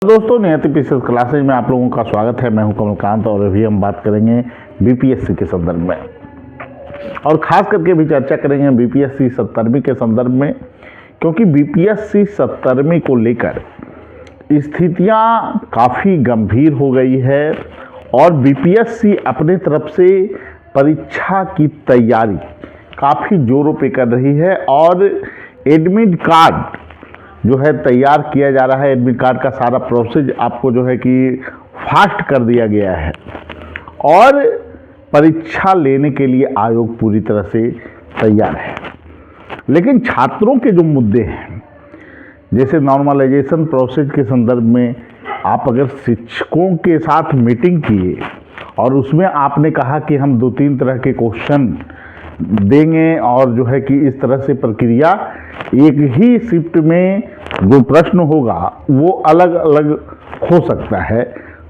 दोस्तों, नियति PCS classes में आप लोगों का स्वागत है। मैं हूं कमलकांत और अभी हम बात करेंगे बीपीएससी के संदर्भ में और ख़ास करके भी चर्चा करेंगे बीपीएससी 70वीं के संदर्भ में, क्योंकि बीपीएससी 70वीं को लेकर स्थितियां काफ़ी गंभीर हो गई है और बीपीएससी अपने तरफ से परीक्षा की तैयारी काफ़ी जोरों पे कर रही है और एडमिट कार्ड जो है तैयार किया जा रहा है। एडमिट कार्ड का सारा प्रोसेस आपको जो है कि फास्ट कर दिया गया है और परीक्षा लेने के लिए आयोग पूरी तरह से तैयार है। लेकिन छात्रों के जो मुद्दे हैं, जैसे नॉर्मलाइजेशन प्रोसेस के संदर्भ में आप अगर शिक्षकों के साथ मीटिंग किए और उसमें आपने कहा कि हम 2-3 तरह के क्वेश्चन देंगे और जो है कि इस तरह से प्रक्रिया एक ही शिफ्ट में जो प्रश्न होगा वो अलग अलग हो सकता है,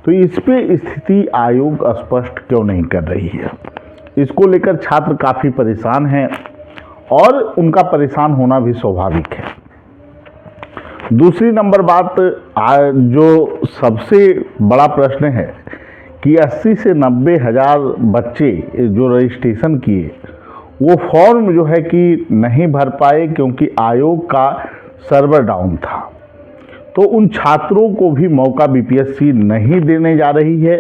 तो इस पे स्थिति आयोग स्पष्ट क्यों नहीं कर रही है। इसको लेकर छात्र काफ़ी परेशान हैं और उनका परेशान होना भी स्वाभाविक है। दूसरी नंबर बात, जो सबसे बड़ा प्रश्न है कि 80 से 90 हज़ार बच्चे जो रजिस्ट्रेशन किए वो फॉर्म जो है कि नहीं भर पाए क्योंकि आयोग का सर्वर डाउन था। तो उन छात्रों को भी मौका बीपीएससी नहीं देने जा रही है।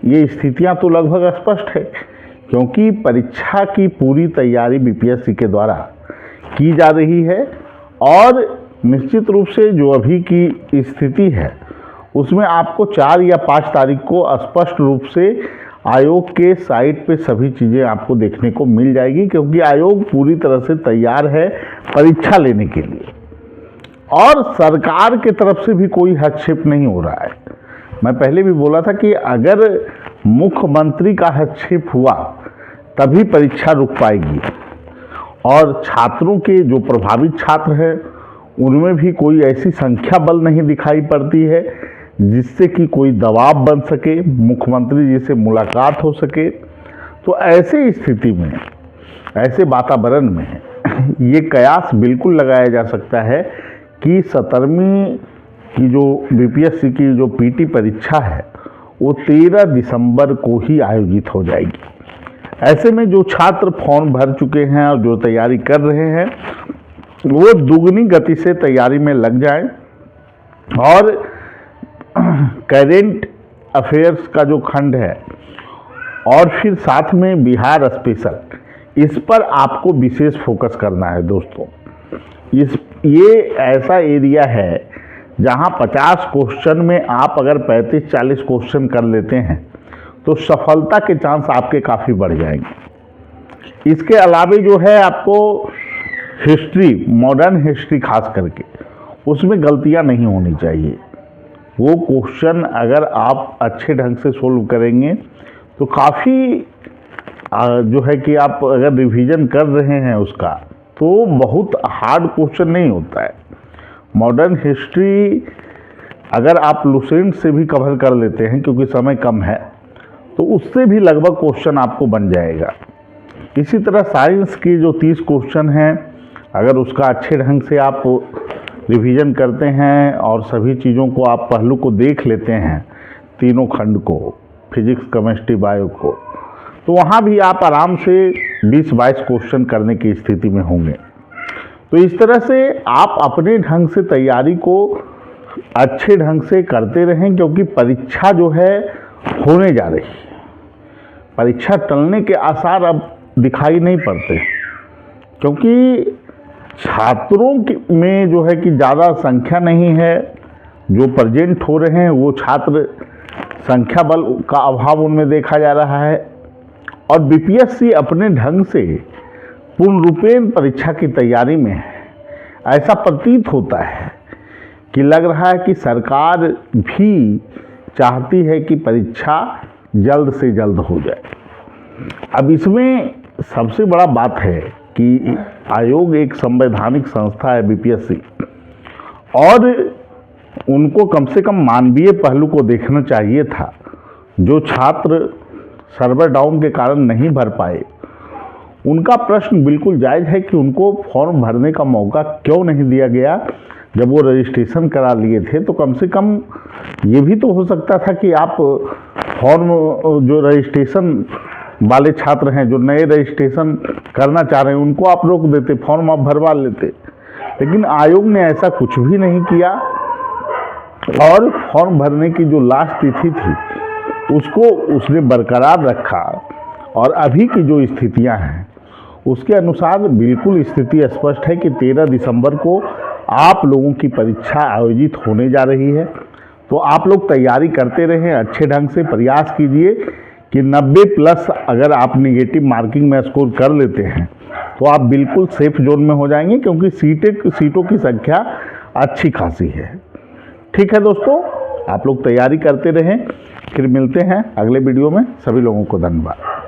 ये स्थितियां तो लगभग स्पष्ट है क्योंकि परीक्षा की पूरी तैयारी बीपीएससी के द्वारा की जा रही है और निश्चित रूप से जो अभी की स्थिति है उसमें आपको 4 या 5 तारीख को स्पष्ट रूप से आयोग के साइट पे सभी चीज़ें आपको देखने को मिल जाएगी, क्योंकि आयोग पूरी तरह से तैयार है परीक्षा लेने के लिए और सरकार के तरफ से भी कोई हस्तक्षेप नहीं हो रहा है। मैं पहले भी बोला था कि अगर मुख्यमंत्री का हस्तक्षेप हुआ तभी परीक्षा रुक पाएगी और छात्रों के जो प्रभावित छात्र हैं उनमें भी कोई ऐसी संख्या बल नहीं दिखाई पड़ती है जिससे कि कोई दबाव बन सके, मुख्यमंत्री जी से मुलाकात हो सके। तो ऐसी स्थिति में, ऐसे वातावरण में ये कयास बिल्कुल लगाया जा सकता है कि 70वीं की जो बीपीएससी की जो पीटी परीक्षा है वो 13 दिसंबर को ही आयोजित हो जाएगी। ऐसे में जो छात्र फॉर्म भर चुके हैं और जो तैयारी कर रहे हैं वो दुगनी गति से तैयारी में लग जाएं और करेंट अफेयर्स का जो खंड है और फिर साथ में बिहार स्पेशल, इस पर आपको विशेष फोकस करना है दोस्तों। ये ऐसा एरिया है जहां 50 क्वेश्चन में आप अगर 35-40 क्वेश्चन कर लेते हैं तो सफलता के चांस आपके काफ़ी बढ़ जाएंगे। इसके अलावे जो है आपको हिस्ट्री, मॉडर्न हिस्ट्री खास करके, उसमें गलतियां नहीं होनी चाहिए। वो क्वेश्चन अगर आप अच्छे ढंग से सोल्व करेंगे तो काफ़ी जो है कि आप अगर रिवीजन कर रहे हैं उसका तो बहुत हार्ड क्वेश्चन नहीं होता है। मॉडर्न हिस्ट्री अगर आप लुसेंट से भी कवर कर लेते हैं क्योंकि समय कम है तो उससे भी लगभग क्वेश्चन आपको बन जाएगा। इसी तरह साइंस की जो 30 क्वेश्चन हैं अगर उसका अच्छे ढंग से आप रिवीजन करते हैं और सभी चीज़ों को आप पहलू को देख लेते हैं, तीनों खंड को, फिजिक्स, केमिस्ट्री, बायो को, तो वहाँ भी आप आराम से 20-22 क्वेश्चन करने की स्थिति में होंगे। तो इस तरह से आप अपने ढंग से तैयारी को अच्छे ढंग से करते रहें क्योंकि परीक्षा जो है होने जा रही है। परीक्षा टलने के आसार अब दिखाई नहीं पड़ते क्योंकि छात्रों में जो है कि ज़्यादा संख्या नहीं है। जो प्रेजेंट हो रहे हैं वो छात्र संख्या बल का अभाव उनमें देखा जा रहा है और बीपीएससी अपने ढंग से पूर्ण रूपेण परीक्षा की तैयारी में है। ऐसा प्रतीत होता है कि लग रहा है कि सरकार भी चाहती है कि परीक्षा जल्द से जल्द हो जाए। अब इसमें सबसे बड़ा बात है कि आयोग एक संवैधानिक संस्था है बीपीएससी और उनको कम से कम मानवीय पहलू को देखना चाहिए था। जो छात्र सर्वर डाउन के कारण नहीं भर पाए उनका प्रश्न बिल्कुल जायज़ है कि उनको फॉर्म भरने का मौका क्यों नहीं दिया गया, जब वो रजिस्ट्रेशन करा लिए थे तो कम से कम ये भी तो हो सकता था कि आप फॉर्म जो रजिस्ट्रेशन वाले छात्र हैं, जो नए रजिस्ट्रेशन करना चाह रहे हैं, उनको आप रोक देते, फॉर्म आप भरवा लेते। लेकिन आयोग ने ऐसा कुछ भी नहीं किया और फॉर्म भरने की जो लास्ट तिथि थी उसको उसने बरकरार रखा। और अभी की जो स्थितियां हैं उसके अनुसार बिल्कुल स्थिति स्पष्ट है कि 13 दिसंबर को आप लोगों की परीक्षा आयोजित होने जा रही है। तो आप लोग तैयारी करते रहें, अच्छे ढंग से प्रयास कीजिए कि 90+ अगर आप नेगेटिव मार्किंग में स्कोर कर लेते हैं तो आप बिल्कुल सेफ जोन में हो जाएंगे, क्योंकि सीटों की संख्या अच्छी खासी है। ठीक है दोस्तों, आप लोग तैयारी करते रहें, फिर मिलते हैं अगले वीडियो में। सभी लोगों को धन्यवाद।